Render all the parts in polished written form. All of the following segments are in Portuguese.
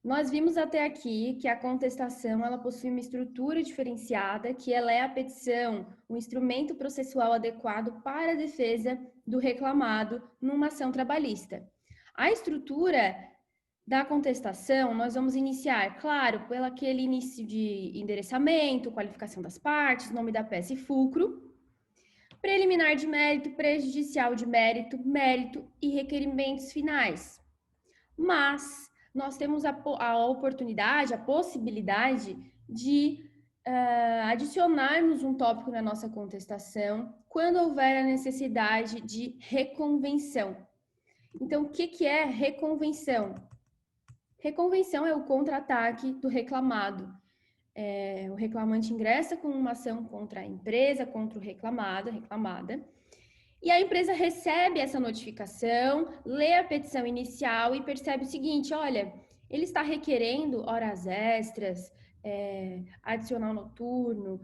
Nós vimos até aqui que a contestação ela possui uma estrutura diferenciada, que ela é a petição, um instrumento processual adequado para a defesa do reclamado numa ação trabalhista. A estrutura da contestação, nós vamos iniciar, claro, pelo aquele início de endereçamento, qualificação das partes, nome da peça e fulcro, preliminar de mérito, prejudicial de mérito, mérito e requerimentos finais. Mas nós temos a oportunidade, a possibilidade de adicionarmos um tópico na nossa contestação quando houver a necessidade de reconvenção. Então, o que é reconvenção? Reconvenção é o contra-ataque do reclamado. O reclamante ingressa com uma ação contra a empresa, contra o reclamada, e a empresa recebe essa notificação, lê a petição inicial e percebe o seguinte: olha, ele está requerendo horas extras, adicional noturno,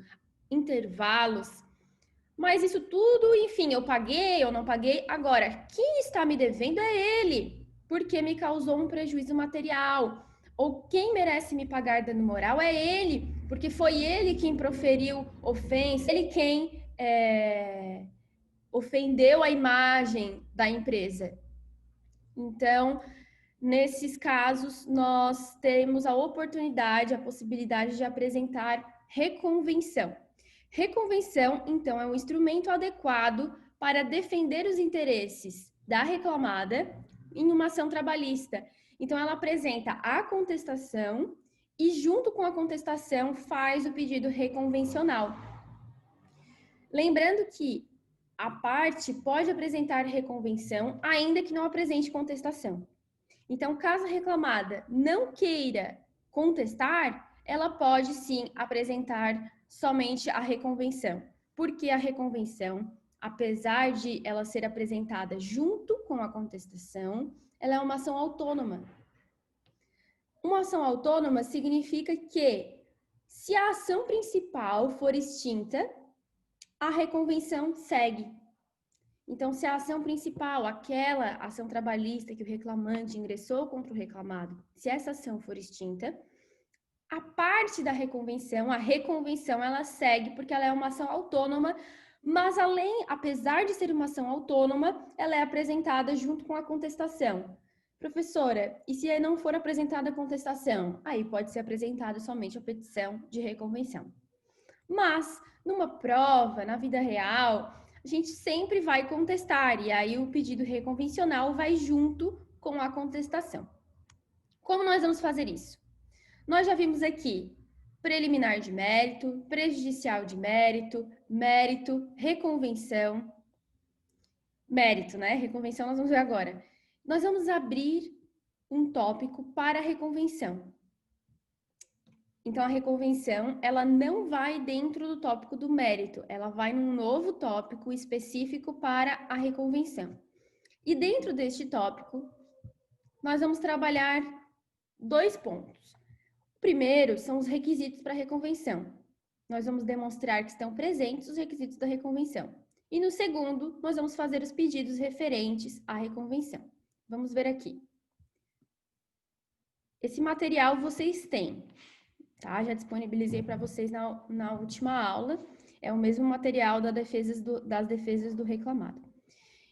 intervalos, mas isso tudo, enfim, eu paguei ou não paguei. Agora, quem está me devendo é ele, porque me causou um prejuízo material. Ou quem merece me pagar dano moral é ele, porque foi ele quem proferiu ofensa, ele quem ofendeu a imagem da empresa. Então, nesses casos, nós temos a oportunidade, a possibilidade de apresentar reconvenção. Reconvenção, então, é um instrumento adequado para defender os interesses da reclamada em uma ação trabalhista. Então, ela apresenta a contestação e, junto com a contestação, faz o pedido reconvencional. Lembrando que a parte pode apresentar reconvenção, ainda que não apresente contestação. Então, caso a reclamada não queira contestar, ela pode sim apresentar somente a reconvenção. Porque a reconvenção, apesar de ela ser apresentada junto com a contestação, ela é uma ação autônoma. Uma ação autônoma significa que, se a ação principal for extinta, a reconvenção segue. Então, se a ação principal, aquela ação trabalhista que o reclamante ingressou contra o reclamado, se essa ação for extinta, a parte da reconvenção, a reconvenção, ela segue porque ela é uma ação autônoma, mas apesar de ser uma ação autônoma, ela é apresentada junto com a contestação. Professora, e se não for apresentada a contestação? Aí pode ser apresentada somente a petição de reconvenção. Mas, numa prova, na vida real, a gente sempre vai contestar, e aí o pedido reconvencional vai junto com a contestação. Como nós vamos fazer isso? Nós já vimos aqui preliminar de mérito, prejudicial de mérito, mérito, reconvenção. Mérito, né? Reconvenção nós vamos ver agora. Nós vamos abrir um tópico para a reconvenção. Então, a reconvenção, ela não vai dentro do tópico do mérito, ela vai num novo tópico específico para a reconvenção. E dentro deste tópico, nós vamos trabalhar 2 pontos. O primeiro são os requisitos para a reconvenção. Nós vamos demonstrar que estão presentes os requisitos da reconvenção. E no segundo, nós vamos fazer os pedidos referentes à reconvenção. Vamos ver aqui. Esse material vocês têm. Tá? Já disponibilizei para vocês na última aula. É o mesmo material das defesas do reclamado.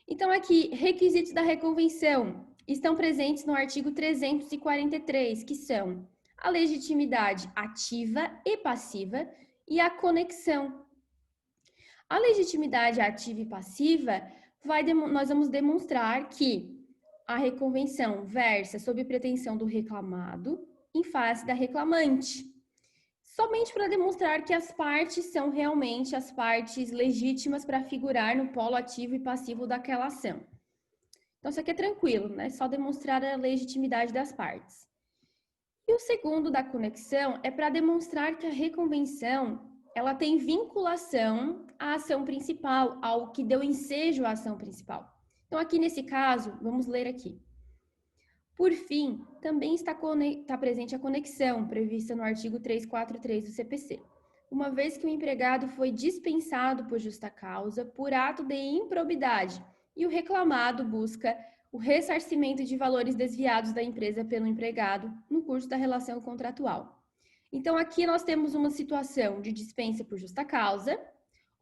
Então, aqui, requisitos da reconvenção estão presentes no artigo 343, que são a legitimidade ativa e passiva e a conexão. A legitimidade ativa e passiva, nós vamos demonstrar que a reconvenção versa sob pretensão do reclamado em face da reclamante. Somente para demonstrar que as partes são realmente as partes legítimas para figurar no polo ativo e passivo daquela ação. Então, isso aqui é tranquilo, né? Só demonstrar a legitimidade das partes. E o segundo da conexão é para demonstrar que a reconvenção, ela tem vinculação à ação principal, ao que deu ensejo à ação principal. Então, aqui nesse caso, vamos ler aqui. Por fim, também está presente a conexão, prevista no artigo 343 do CPC. Uma vez que o empregado foi dispensado por justa causa, por ato de improbidade, e o reclamado busca o ressarcimento de valores desviados da empresa pelo empregado no curso da relação contratual. Então, aqui nós temos uma situação de dispensa por justa causa,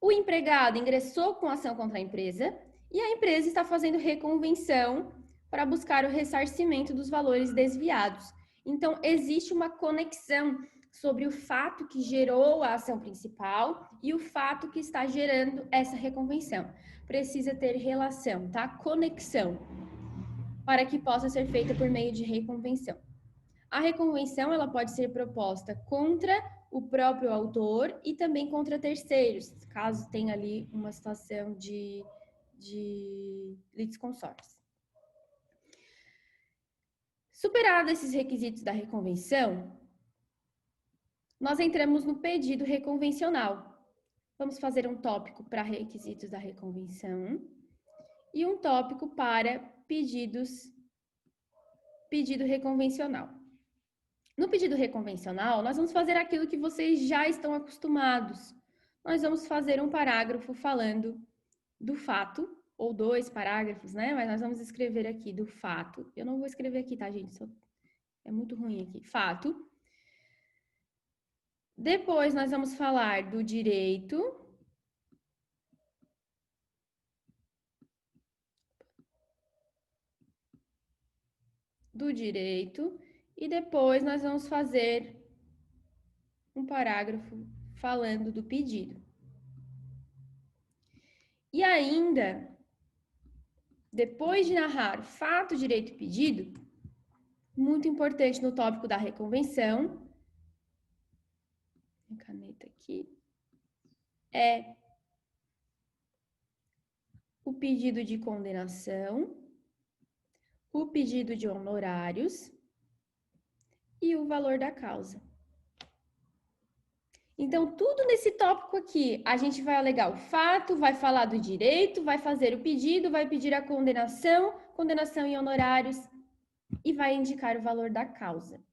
o empregado ingressou com ação contra a empresa e a empresa está fazendo reconvenção para buscar o ressarcimento dos valores desviados. Então, existe uma conexão sobre o fato que gerou a ação principal e o fato que está gerando essa reconvenção. Precisa ter relação, tá? Conexão, para que possa ser feita por meio de reconvenção. A reconvenção, ela pode ser proposta contra o próprio autor e também contra terceiros, caso tenha ali uma situação de litisconsórcio. Superados esses requisitos da reconvenção, nós entramos no pedido reconvencional. Vamos fazer um tópico para requisitos da reconvenção e um tópico para pedido reconvencional. No pedido reconvencional, nós vamos fazer aquilo que vocês já estão acostumados. Nós vamos fazer um parágrafo falando do fato, ou 2 parágrafos, né? Mas nós vamos escrever aqui do fato. Eu não vou escrever aqui, tá, gente? É muito ruim aqui. Fato. Depois, nós vamos falar do direito. E depois nós vamos fazer um parágrafo falando do pedido. E ainda, depois de narrar fato, direito e pedido, muito importante no tópico da reconvenção, minha caneta aqui, é o pedido de condenação, o pedido de honorários e o valor da causa. Então, tudo nesse tópico aqui, a gente vai alegar o fato, vai falar do direito, vai fazer o pedido, vai pedir a condenação e honorários e vai indicar o valor da causa.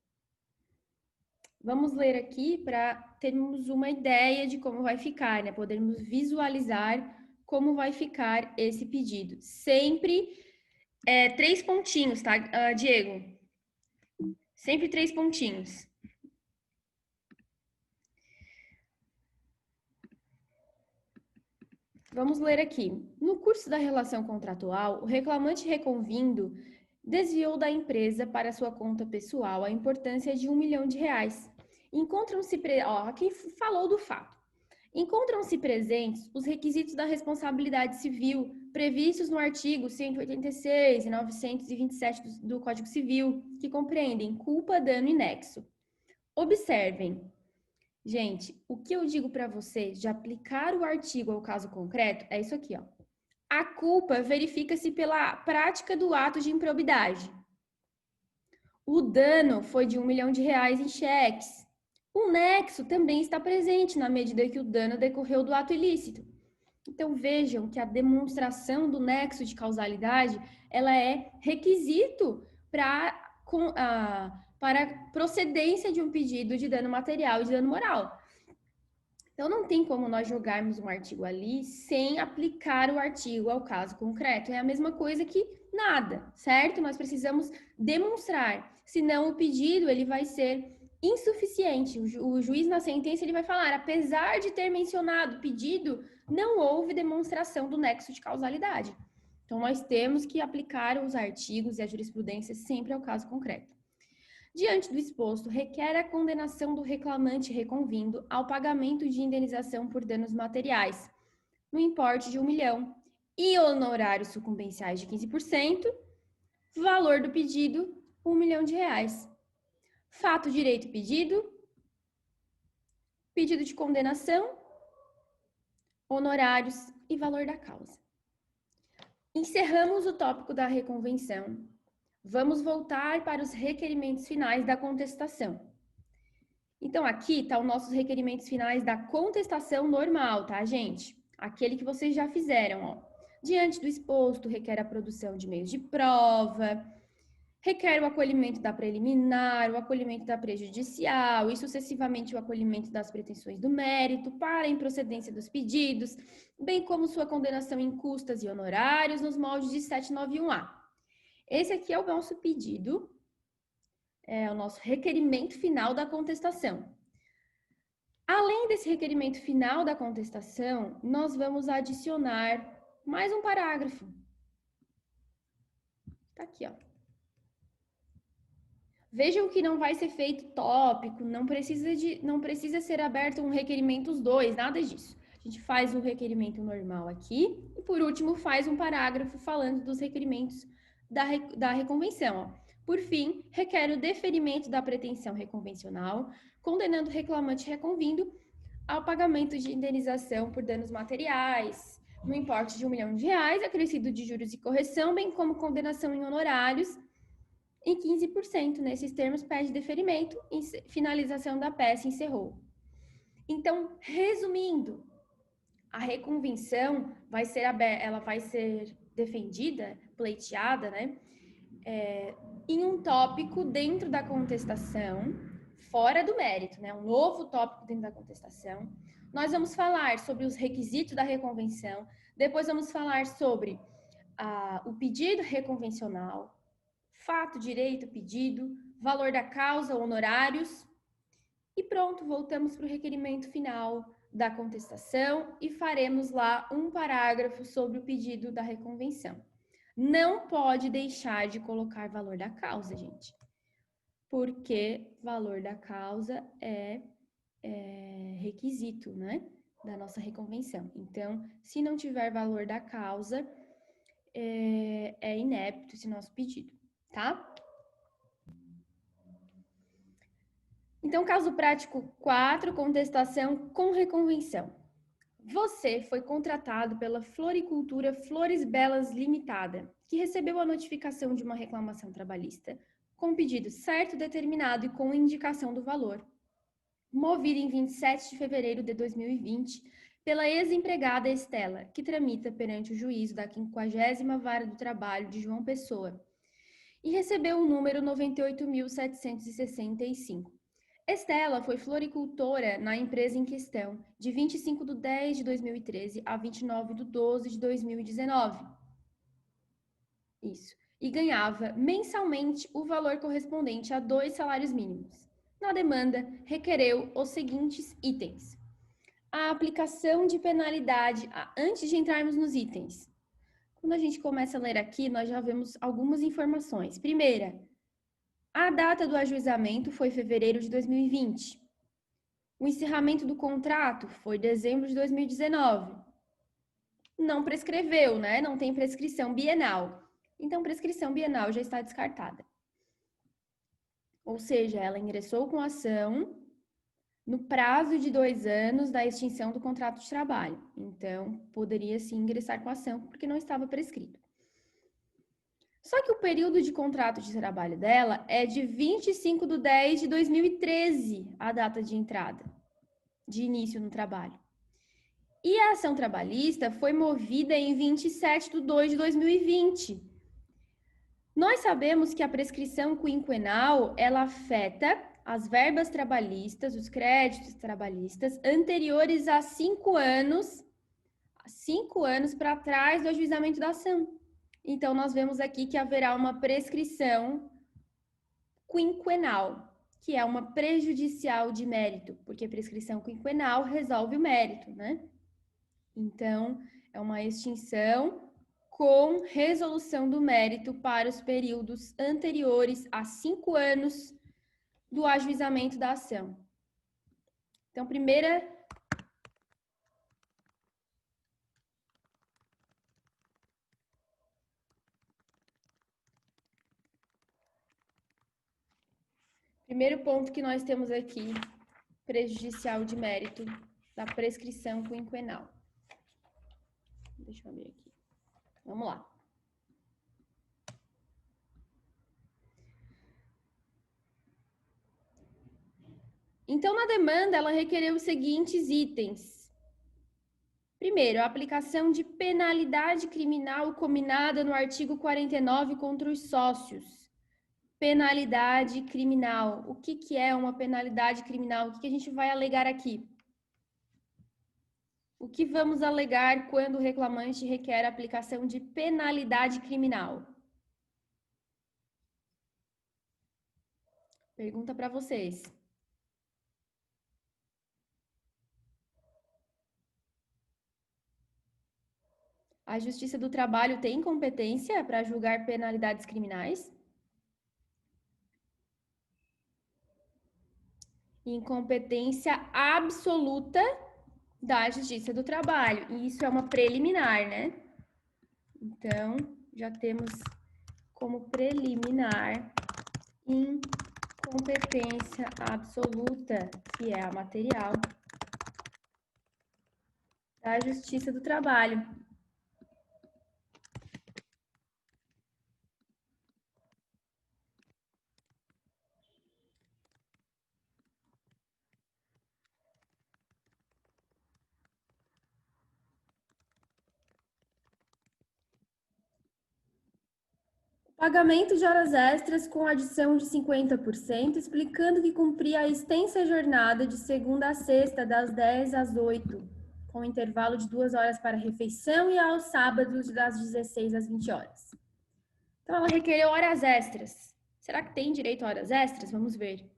Vamos ler aqui para termos uma ideia de como vai ficar, né? Podermos visualizar como vai ficar esse pedido. Sempre 3 pontinhos, tá, Diego? Sempre 3 pontinhos. Vamos ler aqui. No curso da relação contratual, o reclamante reconvindo desviou da empresa para sua conta pessoal a importância de R$1 milhão. Encontram-se, aqui falou do fato. Encontram-se presentes os requisitos da responsabilidade civil previstos no artigo 186 e 927 do Código Civil, que compreendem culpa, dano e nexo. Observem, gente, o que eu digo para vocês de aplicar o artigo ao caso concreto é isso aqui, ó. A culpa verifica-se pela prática do ato de improbidade. O dano foi de R$1 milhão em cheques. O nexo também está presente na medida que o dano decorreu do ato ilícito. Então, vejam que a demonstração do nexo de causalidade, ela é requisito para procedência de um pedido de dano material e de dano moral. Então, não tem como nós jogarmos um artigo ali sem aplicar o artigo ao caso concreto. É a mesma coisa que nada, certo? Nós precisamos demonstrar, senão o pedido ele vai ser insuficiente. O juiz na sentença ele vai falar, apesar de ter mencionado o pedido, não houve demonstração do nexo de causalidade. Então, nós temos que aplicar os artigos e a jurisprudência sempre ao caso concreto. Diante do exposto, requer a condenação do reclamante reconvindo ao pagamento de indenização por danos materiais, no importe de R$1 milhão, e honorários sucumbenciais de 15%, valor do pedido, R$1 milhão. Fato, direito, pedido de condenação, honorários e valor da causa. Encerramos o tópico da reconvenção. Vamos voltar para os requerimentos finais da contestação. Então, aqui está os nossos requerimentos finais da contestação normal, tá, gente? Aquele que vocês já fizeram, ó. Diante do exposto, requer a produção de meios de prova, requer o acolhimento da preliminar, o acolhimento da prejudicial e, sucessivamente, o acolhimento das pretensões do mérito para a improcedência dos pedidos, bem como sua condenação em custas e honorários nos moldes de 791-A. Esse aqui é o nosso pedido, é o nosso requerimento final da contestação. Além desse requerimento final da contestação, nós vamos adicionar mais um parágrafo. Tá aqui, ó. Vejam que não vai ser feito tópico, não precisa ser aberto um requerimento os dois, nada disso. A gente faz o requerimento normal aqui e, por último, faz um parágrafo falando dos requerimentos da reconvenção. Ó. Por fim, requer o deferimento da pretensão reconvencional, condenando o reclamante reconvindo ao pagamento de indenização por danos materiais, no importe de R$1 milhão, acrescido de juros e correção, bem como condenação em honorários, em 15%. Nesses termos, pede deferimento e finalização da peça encerrou. Então, resumindo, a reconvenção vai ser defendida, pleiteada, né, em um tópico dentro da contestação, fora do mérito, né, um novo tópico dentro da contestação. Nós vamos falar sobre os requisitos da reconvenção, depois vamos falar sobre o pedido reconvencional, fato, direito, pedido, valor da causa, honorários. E pronto, voltamos para o requerimento final da contestação e faremos lá um parágrafo sobre o pedido da reconvenção. Não pode deixar de colocar valor da causa, gente, porque valor da causa é requisito, né, da nossa reconvenção. Então, se não tiver valor da causa, é inépito esse nosso pedido, tá? Então, caso prático 4, contestação com reconvenção. Você foi contratado pela Floricultura Flores Belas Limitada, que recebeu a notificação de uma reclamação trabalhista, com pedido certo, determinado e com indicação do valor, movida em 27 de fevereiro de 2020 pela ex-empregada Estela, que tramita perante o juízo da 50ª Vara do Trabalho de João Pessoa, e recebeu o número 98.765. Estela foi floricultora na empresa em questão, de 25/10/2013 a 29/12/2019. Isso. E ganhava mensalmente o valor correspondente a 2 salários mínimos. Na demanda, requereu os seguintes itens. A aplicação de penalidade, antes de entrarmos nos itens. Quando a gente começa a ler aqui, nós já vemos algumas informações. Primeira, a data do ajuizamento foi fevereiro de 2020. O encerramento do contrato foi dezembro de 2019. Não prescreveu, né? Não tem prescrição bienal. Então, prescrição bienal já está descartada. Ou seja, ela ingressou com ação no prazo de 2 anos da extinção do contrato de trabalho. Então, poderia sim ingressar com ação, porque não estava prescrito. Só que o período de contrato de trabalho dela é de 25/10/2013, a data de entrada, de início no trabalho. E a ação trabalhista foi movida em 27/2/2020. Nós sabemos que a prescrição quinquenal, ela afeta as verbas trabalhistas, os créditos trabalhistas anteriores a 5 anos para trás do ajuizamento da ação. Então, nós vemos aqui que haverá uma prescrição quinquenal, que é uma prejudicial de mérito, porque prescrição quinquenal resolve o mérito, né? Então, é uma extinção com resolução do mérito para os períodos anteriores a 5 anos do ajuizamento da ação. Então, primeiro ponto que nós temos aqui, prejudicial de mérito da prescrição quinquenal. Deixa eu abrir aqui. Vamos lá. Então, na demanda, ela requereu os seguintes itens. Primeiro, a aplicação de penalidade criminal combinada no artigo 49 contra os sócios. Penalidade criminal. O que é uma penalidade criminal? O que a gente vai alegar aqui? O que vamos alegar quando o reclamante requer a aplicação de penalidade criminal? Pergunta para vocês. A Justiça do Trabalho tem competência para julgar penalidades criminais? Incompetência absoluta da Justiça do Trabalho. E isso é uma preliminar, né? Então, já temos como preliminar incompetência absoluta, que é a material da Justiça do Trabalho. Pagamento de horas extras com adição de 50%, explicando que cumpria a extensa jornada de segunda a sexta, das 10 às 8, com intervalo de 2 horas para refeição e aos sábados, das 16 às 20 horas. Então, ela requereu horas extras. Será que tem direito a horas extras? Vamos ver.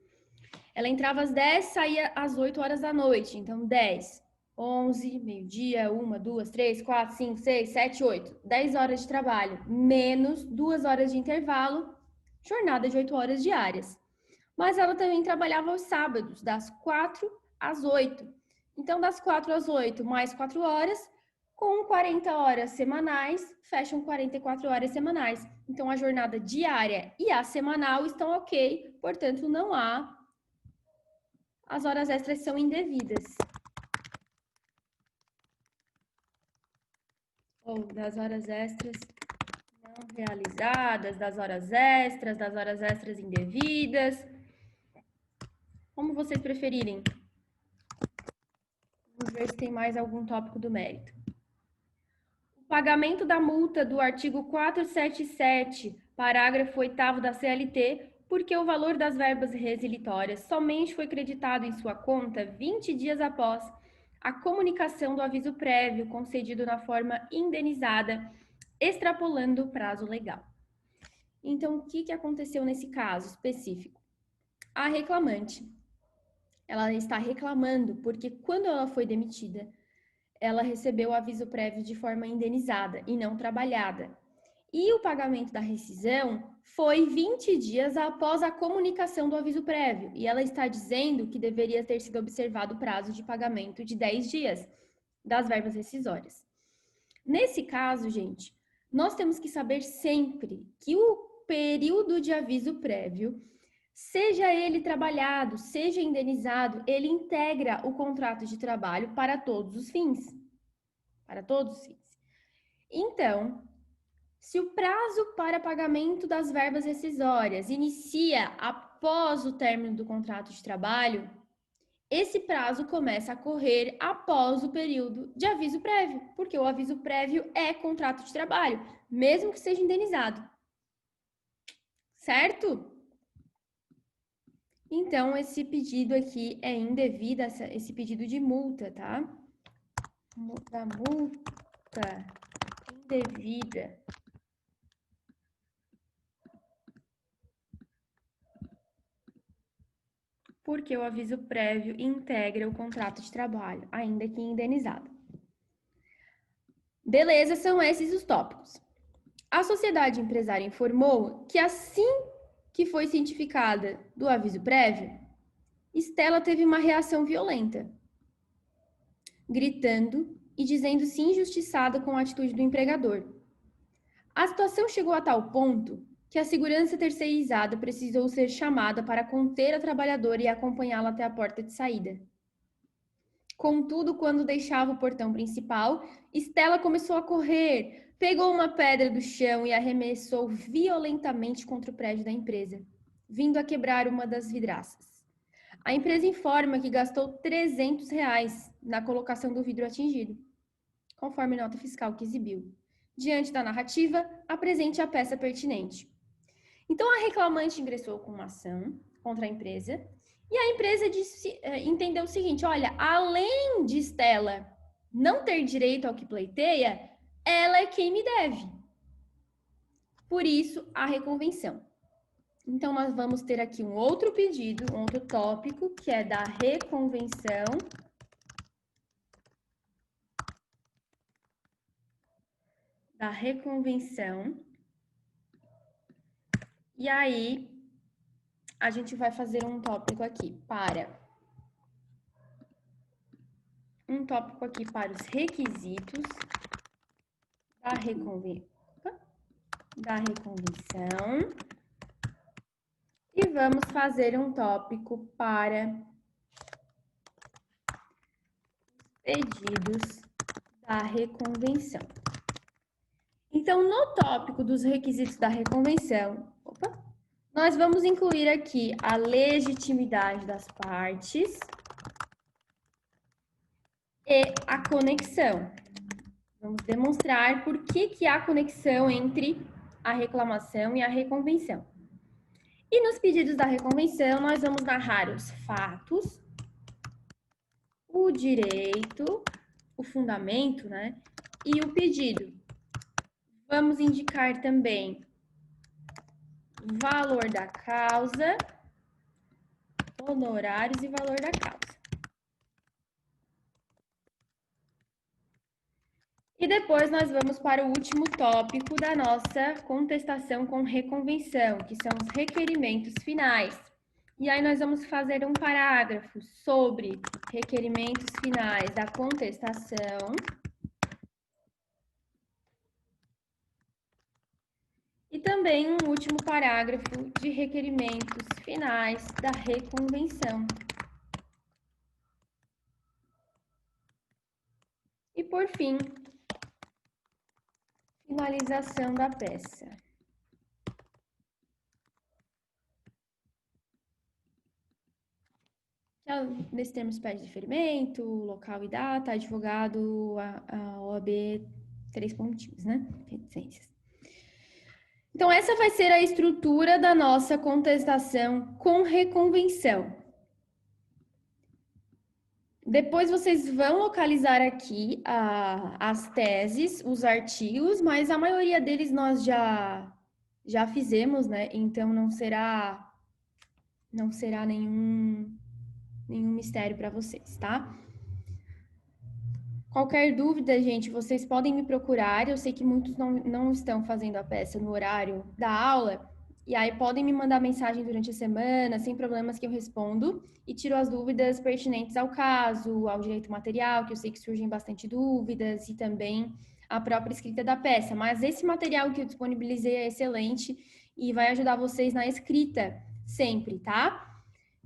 Ela entrava às 10, saía às 8 horas da noite. Então, 10, 11, meio-dia, 1, 2, 3, 4, 5, 6, 7, 8. 10 horas de trabalho, menos 2 horas de intervalo, jornada de 8 horas diárias. Mas ela também trabalhava aos sábados, das 4 às 8. Então, das 4 às 8, mais 4 horas, com 40 horas semanais, fecham 44 horas semanais. Então, a jornada diária e a semanal estão ok, portanto, não há. As horas extras são indevidas. Ou das horas extras não realizadas, das horas extras indevidas. Como vocês preferirem. Vamos ver se tem mais algum tópico do mérito. O pagamento da multa do artigo 477, parágrafo 8º da CLT, porque o valor das verbas resilitórias somente foi creditado em sua conta 20 dias após a comunicação do aviso prévio concedido na forma indenizada, extrapolando o prazo legal. Então, o que aconteceu nesse caso específico? A reclamante, ela está reclamando porque quando ela foi demitida, ela recebeu o aviso prévio de forma indenizada e não trabalhada. E o pagamento da rescisão foi 20 dias após a comunicação do aviso prévio. E ela está dizendo que deveria ter sido observado o prazo de pagamento de 10 dias das verbas rescisórias. Nesse caso, gente, nós temos que saber sempre que o período de aviso prévio, seja ele trabalhado, seja indenizado, ele integra o contrato de trabalho para todos os fins. Para todos os fins. Então, se o prazo para pagamento das verbas rescisórias inicia após o término do contrato de trabalho, esse prazo começa a correr após o período de aviso prévio, porque o aviso prévio é contrato de trabalho, mesmo que seja indenizado. Certo? Então, esse pedido aqui é indevido, esse pedido de multa, tá? Da multa indevida. Porque o aviso prévio integra o contrato de trabalho, ainda que indenizado. Beleza, são esses os tópicos. A sociedade empresária informou que assim que foi cientificada do aviso prévio, Estela teve uma reação violenta, gritando e dizendo-se injustiçada com a atitude do empregador. A situação chegou a tal ponto que a segurança terceirizada precisou ser chamada para conter a trabalhadora e acompanhá-la até a porta de saída. Contudo, quando deixava o portão principal, Estela começou a correr, pegou uma pedra do chão e arremessou violentamente contra o prédio da empresa, vindo a quebrar uma das vidraças. A empresa informa que gastou R$300 na colocação do vidro atingido, conforme nota fiscal que exibiu. Diante da narrativa, apresente a peça pertinente. Então, a reclamante ingressou com uma ação contra a empresa e a empresa entendeu o seguinte: olha, além de Estela não ter direito ao que pleiteia, ela é quem me deve. Por isso, a reconvenção. Então, nós vamos ter aqui um outro pedido, um outro tópico, que é da reconvenção. Da reconvenção. E aí, a gente vai fazer um tópico aqui para os requisitos da reconvenção. E vamos fazer um tópico para pedidos da reconvenção. Então, no tópico dos requisitos da reconvenção, nós vamos incluir aqui a legitimidade das partes e a conexão. Vamos demonstrar por que há conexão entre a reclamação e a reconvenção. E nos pedidos da reconvenção, nós vamos narrar os fatos, o direito, o fundamento, né? E o pedido. Vamos indicar também valor da causa, honorários e valor da causa. E depois nós vamos para o último tópico da nossa contestação com reconvenção, que são os requerimentos finais. E aí nós vamos fazer um parágrafo sobre requerimentos finais da contestação. E também um último parágrafo de requerimentos finais da reconvenção. E por fim, finalização da peça. Nesse termos pede deferimento, local e data, advogado, a OAB, 3 pontinhos, né? Reticências. Então, essa vai ser a estrutura da nossa contestação com reconvenção. Depois vocês vão localizar aqui as teses, os artigos, mas a maioria deles nós já fizemos, né? Então não será nenhum mistério para vocês, tá? Qualquer dúvida, gente, vocês podem me procurar. Eu sei que muitos não estão fazendo a peça no horário da aula, e aí podem me mandar mensagem durante a semana, sem problemas, que eu respondo e tiro as dúvidas pertinentes ao caso, ao direito material, que eu sei que surgem bastante dúvidas, e também a própria escrita da peça. Mas esse material que eu disponibilizei é excelente e vai ajudar vocês na escrita sempre, tá?